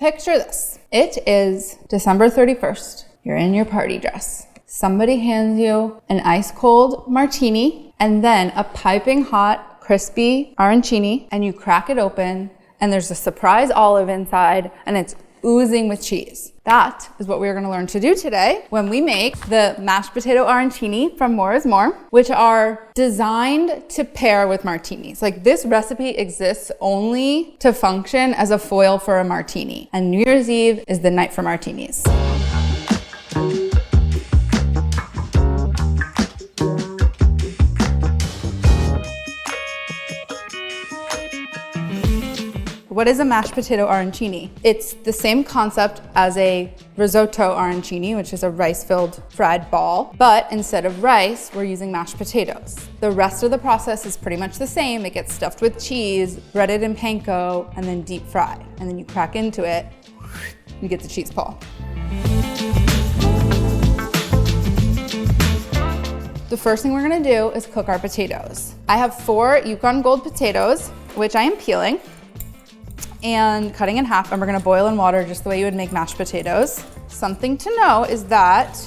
Picture this. It is December 31st. You're in your party dress. Somebody hands you an ice cold martini and then a piping hot, crispy arancini, and you crack it open and there's a surprise olive inside and it's oozing with cheese. That is what we're gonna learn to do today when we make the mashed potato arancini from More is More, which are designed to pair with martinis. Like, this recipe exists only to function as a foil for a martini. And New Year's Eve is the night for martinis. What is a mashed potato arancini? It's the same concept as a risotto arancini, which is a rice-filled fried ball, but instead of rice, we're using mashed potatoes. The rest of the process is pretty much the same. It gets stuffed with cheese, breaded in panko, and then deep fried. And then you crack into it, you get the cheese ball. The first thing we're gonna do is cook our potatoes. I have 4 Yukon Gold potatoes, which I am peeling and cutting in half, and we're gonna boil in water just the way you would make mashed potatoes. Something to know is that,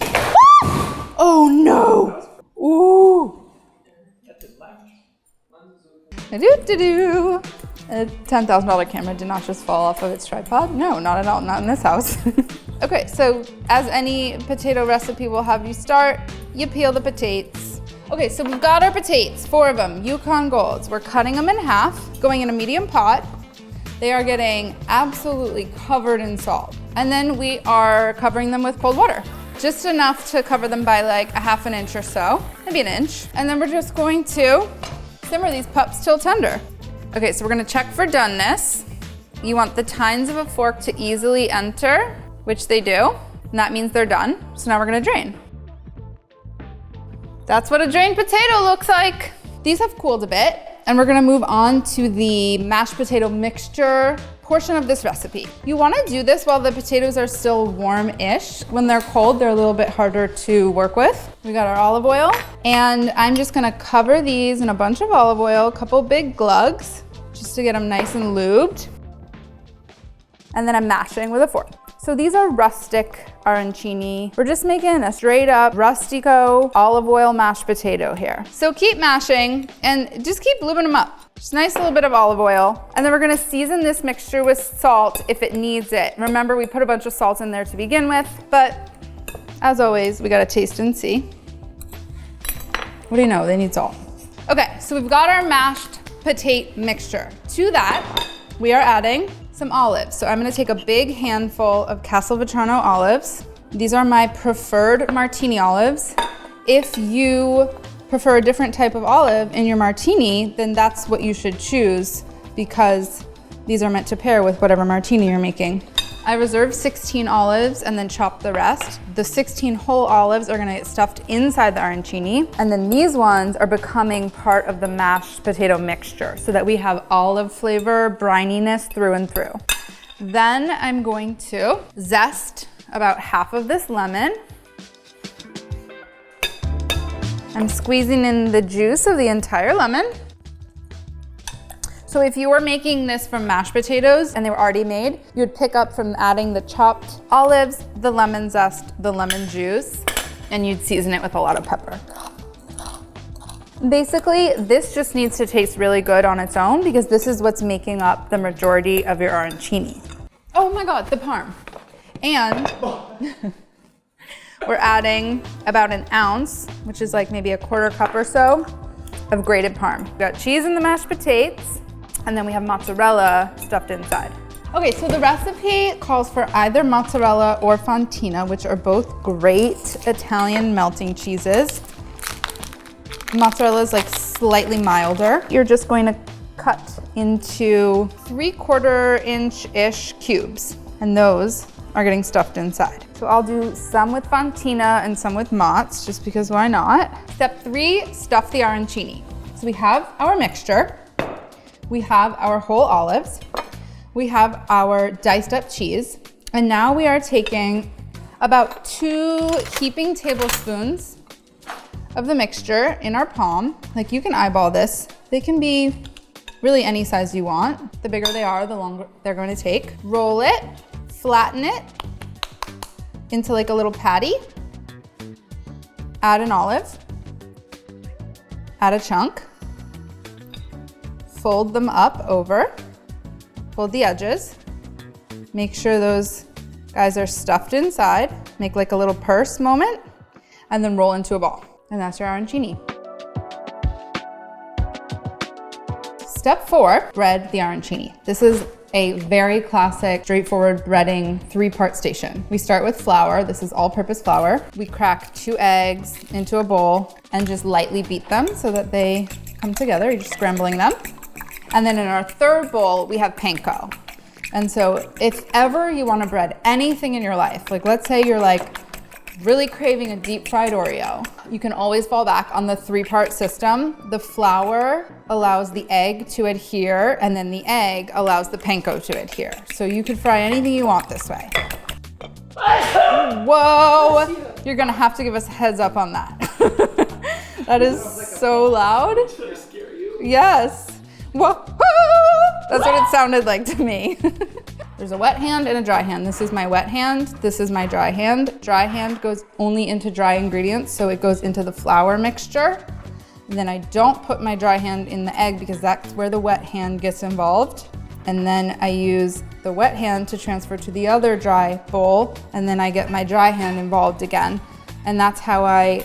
oh no! Ooh! A $10,000 camera did not just fall off of its tripod. No, not at all, not in this house. Okay, so as any potato recipe will have you start, you peel the potatoes. Okay, so we've got our potatoes, 4 of them, Yukon Golds. We're cutting them in half, going in a medium pot. They are getting absolutely covered in salt. And then we are covering them with cold water. Just enough to cover them by like a ½ inch or so, maybe an inch. And then we're just going to simmer these pups till tender. Okay, so we're gonna check for doneness. You want the tines of a fork to easily enter, which they do, and that means they're done. So now we're gonna drain. That's what a drained potato looks like. These have cooled a bit, and we're gonna move on to the mashed potato mixture portion of this recipe. You wanna do this while the potatoes are still warm-ish. When they're cold, they're a little bit harder to work with. We got our olive oil, and I'm just gonna cover these in a bunch of olive oil, a couple big glugs, just to get them nice and lubed. And then I'm mashing with a fork. So these are rustic arancini. We're just making a straight up rustico olive oil mashed potato here. So keep mashing and just keep lubing them up. Just a nice little bit of olive oil. And then we're gonna season this mixture with salt if it needs it. Remember, we put a bunch of salt in there to begin with, but as always, we gotta taste and see. What do you know, they need salt. Okay, so we've got our mashed potato mixture. To that, we are adding some olives. So I'm gonna take a big handful of Castelvetrano olives. These are my preferred martini olives. If you prefer a different type of olive in your martini, then that's what you should choose, because these are meant to pair with whatever martini you're making. I reserved 16 olives and then chopped the rest. The 16 whole olives are gonna get stuffed inside the arancini, and then these ones are becoming part of the mashed potato mixture so that we have olive flavor, brininess through and through. Then I'm going to zest about half of this lemon. I'm squeezing in the juice of the entire lemon. So if you were making this from mashed potatoes and they were already made, you would pick up from adding the chopped olives, the lemon zest, the lemon juice, and you'd season it with a lot of pepper. Basically, this just needs to taste really good on its own because this is what's making up the majority of your arancini. Oh my God, the parm. And we're adding about an ounce, which is like maybe a quarter cup or so, of grated parm. We've got cheese in the mashed potatoes, and then we have mozzarella stuffed inside. Okay, so the recipe calls for either mozzarella or fontina, which are both great Italian melting cheeses. Mozzarella is like slightly milder. You're just going to cut into 3/4 inch-ish cubes, and those are getting stuffed inside. So I'll do some with fontina and some with mozz, just because why not? Step 3, stuff the arancini. So we have our mixture, we have our whole olives, we have our diced up cheese, and now we are taking about 2 heaping tablespoons of the mixture in our palm. Like, you can eyeball this. They can be really any size you want. The bigger they are, the longer they're going to take. Roll it, Flatten it into like a little patty. Add an olive. Add a chunk. Fold them up over. Fold the edges. Make sure those guys are stuffed inside. Make like a little purse moment, and then roll into a ball. And that's your arancini. Step 4, bread the arancini. This is a very classic, straightforward breading 3-part station. We start with flour. This is all-purpose flour. We crack 2 eggs into a bowl and just lightly beat them so that they come together. You're just scrambling them. And then in our third bowl, we have panko. And so if ever you want to bread anything in your life, like let's say you're like really craving a deep fried Oreo, you can always fall back on the 3-part system. The flour allows the egg to adhere, and then the egg allows the panko to adhere. So you could fry anything you want this way. Whoa, you're gonna have to give us a heads up on that. That is so loud. Should I scare you? Yes. Whoa. That's what it sounded like to me. There's a wet hand and a dry hand. This is my wet hand. This is my dry hand. Dry hand goes only into dry ingredients, so it goes into the flour mixture. And then I don't put my dry hand in the egg because that's where the wet hand gets involved. And then I use the wet hand to transfer to the other dry bowl, and then I get my dry hand involved again. And that's how I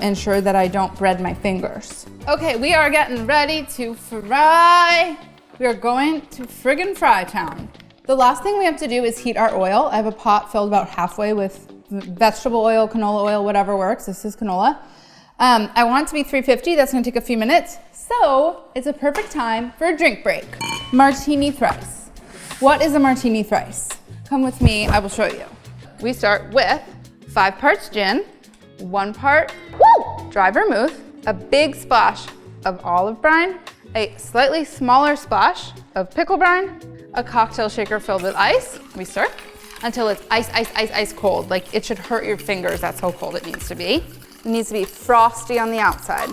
ensure that I don't bread my fingers. Okay, we are getting ready to fry. We are going to friggin' Fry Town. The last thing we have to do is heat our oil. I have a pot filled about halfway with vegetable oil, canola oil, whatever works. This is canola. I want it to be 350. That's gonna take a few minutes. So it's a perfect time for a drink break. Martini Thrice. What is a Martini Thrice? Come with me, I will show you. We start with 5 parts gin, 1 part dry vermouth, a big splash of olive brine, a slightly smaller splash of pickle brine, a cocktail shaker filled with ice. We stir until it's ice cold. Like it should hurt your fingers. That's how cold it needs to be. It needs to be frosty on the outside.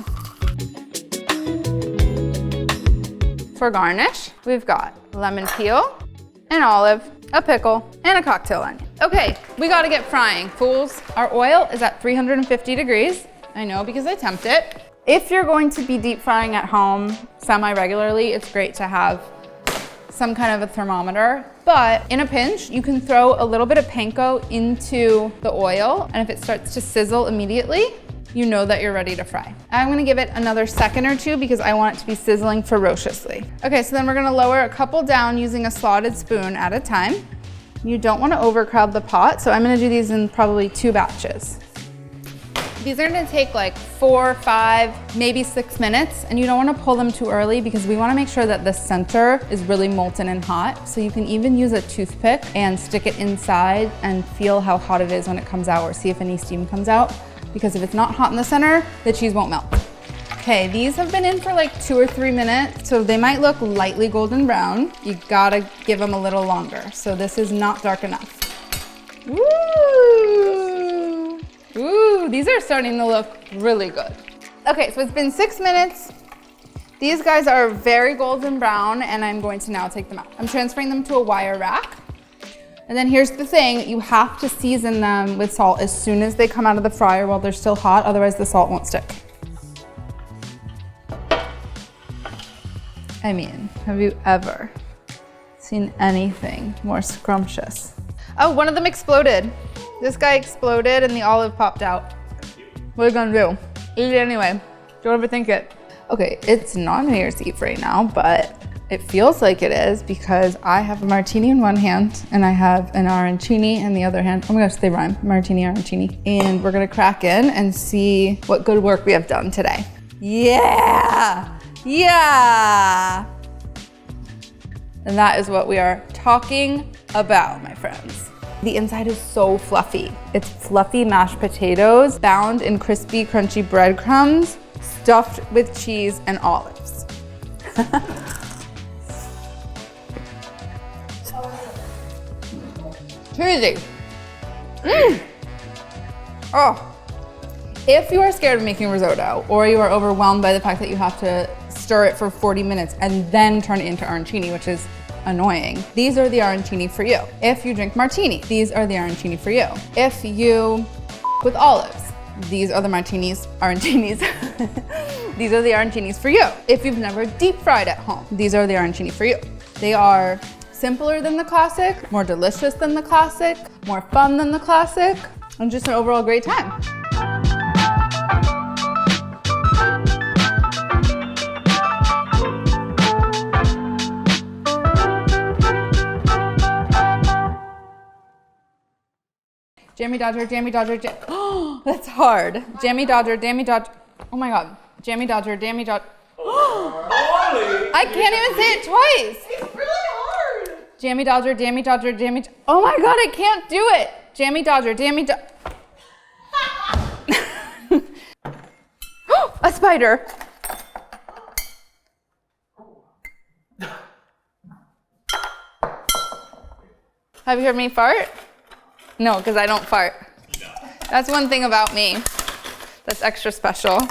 For garnish, we've got lemon peel, an olive, a pickle, and a cocktail onion. Okay, we gotta get frying, fools. Our oil is at 350 degrees. I know because I tempt it. If you're going to be deep frying at home semi-regularly, it's great to have some kind of a thermometer, but in a pinch, you can throw a little bit of panko into the oil, and if it starts to sizzle immediately, you know that you're ready to fry. I'm gonna give it another second or 2 because I want it to be sizzling ferociously. Okay, so then we're gonna lower a couple down using a slotted spoon at a time. You don't wanna overcrowd the pot, so I'm gonna do these in probably 2 batches. These are gonna take like 4, 5, maybe 6 minutes, and you don't wanna pull them too early because we wanna make sure that the center is really molten and hot. So you can even use a toothpick and stick it inside and feel how hot it is when it comes out, or see if any steam comes out. Because if it's not hot in the center, the cheese won't melt. Okay, these have been in for like 2 or 3 minutes, so they might look lightly golden brown. You gotta give them a little longer. So this is not dark enough. Ooh, ooh, these are starting to look really good. Okay, so it's been 6 minutes. These guys are very golden brown, and I'm going to now take them out. I'm transferring them to a wire rack. And then here's the thing, you have to season them with salt as soon as they come out of the fryer while they're still hot, otherwise the salt won't stick. I mean, have you ever seen anything more scrumptious? Oh, one of them exploded. This guy exploded and the olive popped out. What are you gonna do? Eat it anyway. Don't overthink it. Okay, it's not New Year's Eve right now, but it feels like it is because I have a martini in one hand and I have an arancini in the other hand. Oh my gosh, they rhyme, martini, arancini. And we're gonna crack in and see what good work we have done today. Yeah, yeah. And that is what we are talking about, my friends. The inside is so fluffy. It's fluffy mashed potatoes bound in crispy, crunchy breadcrumbs, stuffed with cheese and olives. Cheesy. Oh. If you are scared of making risotto, or you are overwhelmed by the fact that you have to stir it for 40 minutes and then turn it into arancini, which is annoying, these are the arancini for you. If you drink martini, these are the arancini for you. If you with olives, these are the arancinis. These are the arancinis for you. If you've never deep fried at home, these are the arancini for you. They are simpler than the classic, more delicious than the classic, more fun than the classic, and just an overall great time. Jammy Dodger, Jammy Dodger, oh, that's hard. Jammy Dodger, Jammy Dodger. Oh my God. Jammy Dodger, Jammy Dodger. I can't even say it twice. It's really hard. Jammy Dodger, Jammy Dodger, Jammy. Oh my God, I can't do it. Jammy Dodger, Jammy Dodger. A spider. Have you heard me fart? No, because I don't fart. That's one thing about me that's extra special.